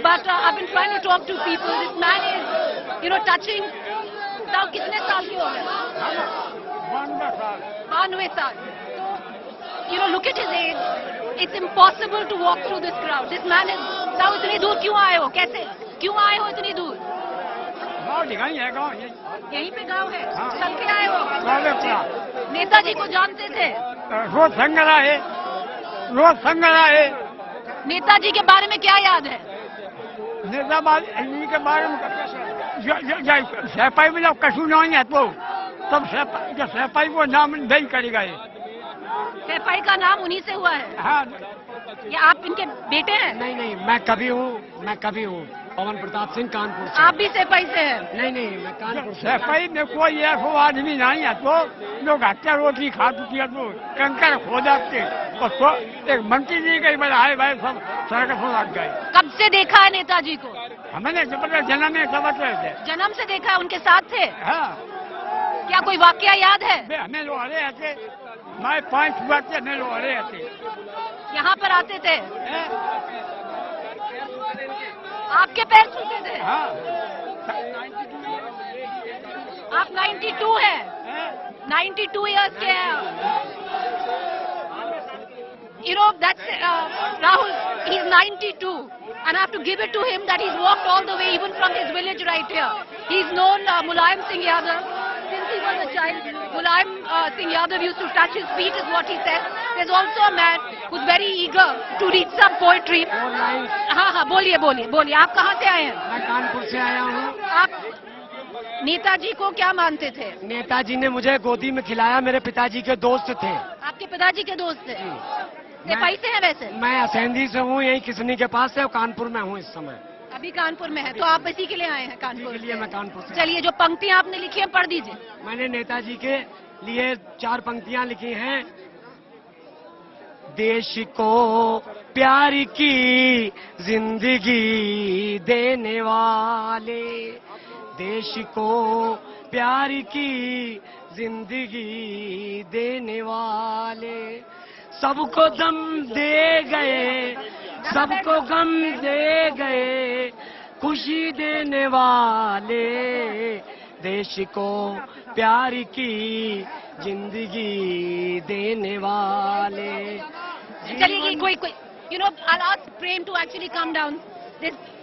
but I've been trying to talk to people. This man is, touching. Now, कितने साल के हो गए? 92 साल. So, look at his age. It's impossible to walk through this crowd. This man is. Now, इतनी दूर क्यों आए हो? कैसे? क्यों आए हो इतनी दूर? यहीं पे गाँव है. चल के आए हो? नेताजी को जानते थे? रोज संगला है. रोज संगला है. नेताजी के बारे में क्या याद है? नेताजी के बारे में सैफाई में जब कशु नहीं है तो तब सैफाई को नाम नहीं करेगा ये. सैफाई का नाम उन्हीं से हुआ है. हाँ. ये आप इनके बेटे हैं? नहीं, मैं कभी हूँ पवन प्रताप सिंह, कानपुर से. आप भी सैफाई से हैं? नहीं, मैं कानपुर से. सैफाई में कोई ऐसा आदमी नहीं है तो लोग हत्या रोटी खा चुकी है तो कंकर खो जाते और तो एक मंत्री जी के आए भाई सब सड़क पर लग गए. कब से देखा है नेताजी को? हमने जन्म में समझ रहे थे. जन्म से देखा है, उनके साथ थे? हाँ. क्या कोई वाकया याद है? हमें लोग आ रहे थे, मैं 5 हुआ थे, हमें लोग आ रहे थे. यहाँ पर आते थे? आपके पैर छूते थे? हाँ. आप 92 हैं? 92 years के हैं. That's Rahul. He's 92, and I have to give it to him that he's walked all the way, even from his village right here. He's known Mulayam Singh Yadav since he was a child. Mulayam Singh Yadav used to touch his feet, is what he said. There's also a man who's very eager to read some poetry. हाँ, बोलिए. आप कहाँ से आए हैं? मैं कानपुर से आया हूँ. आप नेताजी को क्या मानते थे? नेताजी ने मुझे गोदी में खिलाया. मेरे पिताजी के दोस्त थे. आपके पिताजी के दोस्त थे? सैफाई से हैं वैसे? मैं असेंधी से हूँ, यही किसनी के पास से. कानपुर में हूँ इस समय. अभी कानपुर में है, तो आप इसी के लिए आए हैं कानपुर के लिए? मैं कानपुर से. चलिए, जो पंक्तियां आपने लिखी हैं पढ़ दीजिए. मैंने नेताजी के लिए 4 पंक्तियां लिखी हैं. देश को प्यार की जिंदगी देने वाले, देश को प्यार की जिंदगी देने वाले, सबको दम दे गए, सबको गम दे गए, खुशी देने वाले, देश को प्यार की जिंदगी देने वाले. चलिए, कोई I'll ask Prem to actually come down.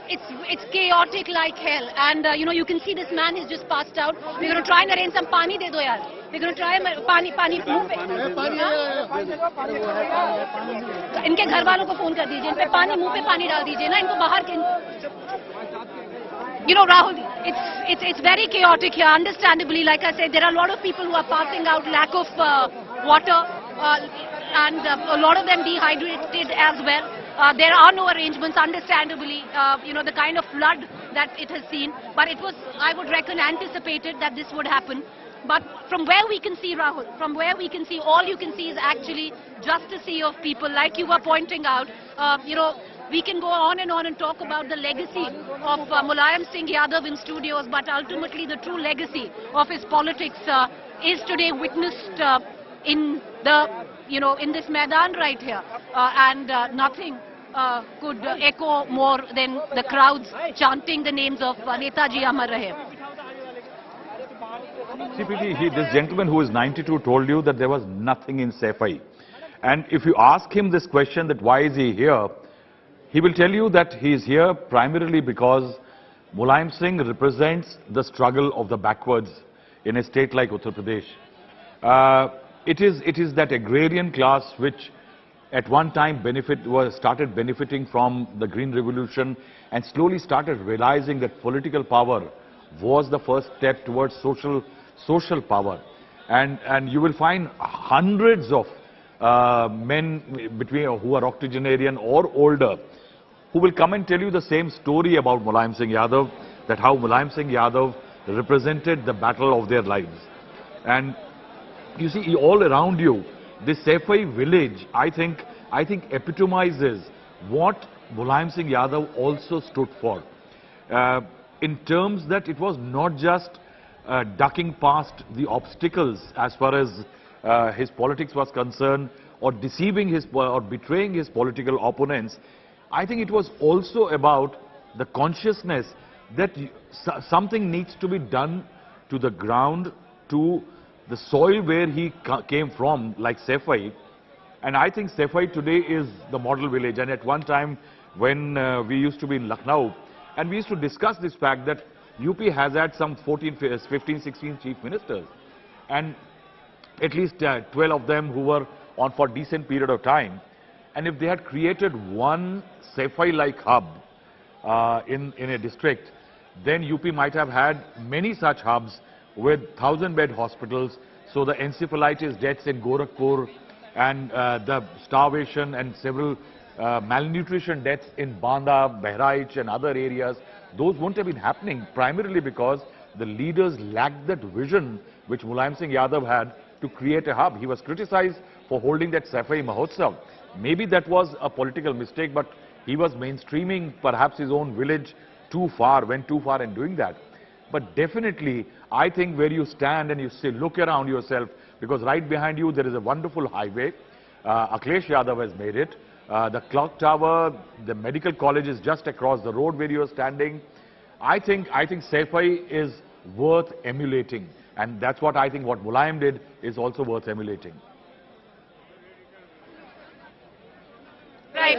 It's chaotic like hell, and you can see this man is just passed out. We're going to try and arrange some पानी दे दो यार. We're going to try पानी मुंह पे. इनके घर वालों को फोन कर दीजिए, इन पे पानी, मुंह पे पानी डाल दीजिए ना, इनको बाहर के. Rahul, it's very chaotic here, understandably. Like I said, there are a lot of people who are passing out, lack of water, and a lot of them dehydrated as well. There are no arrangements, understandably, the kind of flood that it has seen. But it was, I would reckon, anticipated that this would happen. But from where we can see, Rahul, from where we can see, all you can see is actually just a sea of people. Like you were pointing out, we can go on and talk about the legacy of Mulayam Singh Yadav in studios, but ultimately the true legacy of his politics is today witnessed in this Maidan right here. And nothing could echo more than the crowds chanting the names of Netaji Amar Rahe. CPT, this gentleman who is 92 told you that there was nothing in Saifai. And if you ask him this question, that why is he here, he will tell you that he is here primarily because Mulayam Singh represents the struggle of the backwards in a state like Uttar Pradesh. It is that agrarian class which at one time started benefiting from the Green Revolution and slowly started realizing that political power was the first step towards social power. And you will find hundreds of men who are octogenarian or older who will come and tell you the same story about Mulayam Singh Yadav, that how Mulayam Singh Yadav represented the battle of their lives. And you see, all around you, this Saifai village, I think epitomizes what Mulayam Singh Yadav also stood for. In terms that it was not just ducking past the obstacles as far as his politics was concerned, or deceiving or betraying his political opponents. I think it was also about the consciousness that something needs to be done to the ground, to the soil where he came from, like Saifai. And I think Saifai today is the model village. And at one time when we used to be in Lucknow, and we used to discuss this fact that UP has had some 15, 16 chief ministers. And at least 12 of them who were on for decent period of time. And if they had created one Saifai-like hub in a district, then UP might have had many such hubs with 1,000-bed hospitals. So the encephalitis deaths in Gorakhpur and the starvation and several malnutrition deaths in Banda, Bahraich and other areas, those wouldn't have been happening primarily because the leaders lacked that vision which Mulayam Singh Yadav had to create a hub. He was criticized for holding that Saifai Mahotsav. Maybe that was a political mistake, but he was mainstreaming perhaps his own village too far, went too far in doing that. But definitely, I think where you stand and you say, look around yourself, because right behind you there is a wonderful highway. Akhilesh Yadav has made it. The clock tower, the medical college is just across the road where you are standing. I think Saifai is worth emulating. And that's what I think what Mulayam did is also worth emulating. Right.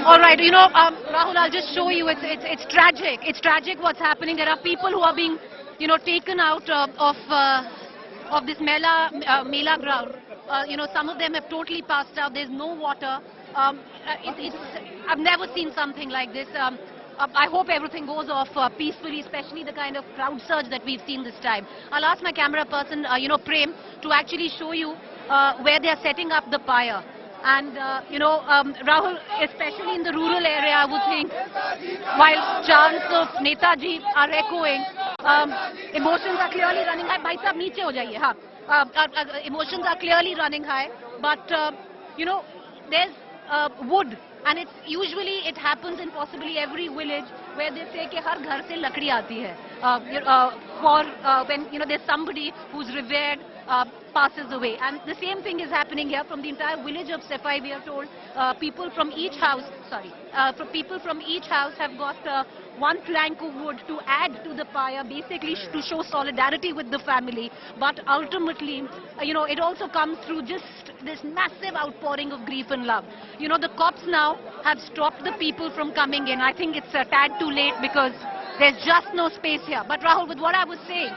All right. You know, Rahul, I'll just show you. It's tragic. It's tragic what's happening. There are people who are being, you know, taken out of this Mela ground. You know, some of them have totally passed out. There's no water. I've never seen something like this. I hope everything goes off peacefully, especially the kind of crowd surge that we've seen this time. I'll ask my camera person, you know, Prem, to actually show you where they are setting up the pyre. And, you know, Rahul, especially in the rural area, I would think, while chants of Netaji are echoing, emotions are clearly running high. Bhai sahab, niche ho jaiye, ha. Emotions are clearly running high. But, you know, there's wood. And it's usually, it happens in possibly every village where they say कि हर घर से लकड़ी आती है for when, you know, there's somebody who's revered passes away. And the same thing is happening here. From the entire village of Saifai, we are told people from each house, people from each house have got one plank of wood to add to the pyre, basically to show solidarity with the family. But ultimately, you know, it also comes through just this massive outpouring of grief and love. You know, the cops now have stopped the people from coming in. I think it's a tad too late because there's just no space here. But Rahul, with what I was saying,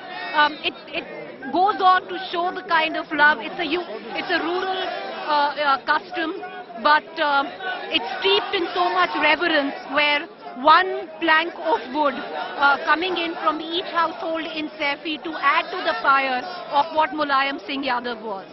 it goes on to show the kind of love. It's a rural custom, but it's steeped in so much reverence, where one plank of wood coming in from each household in Saifai to add to the pyre of what Mulayam Singh Yadav was.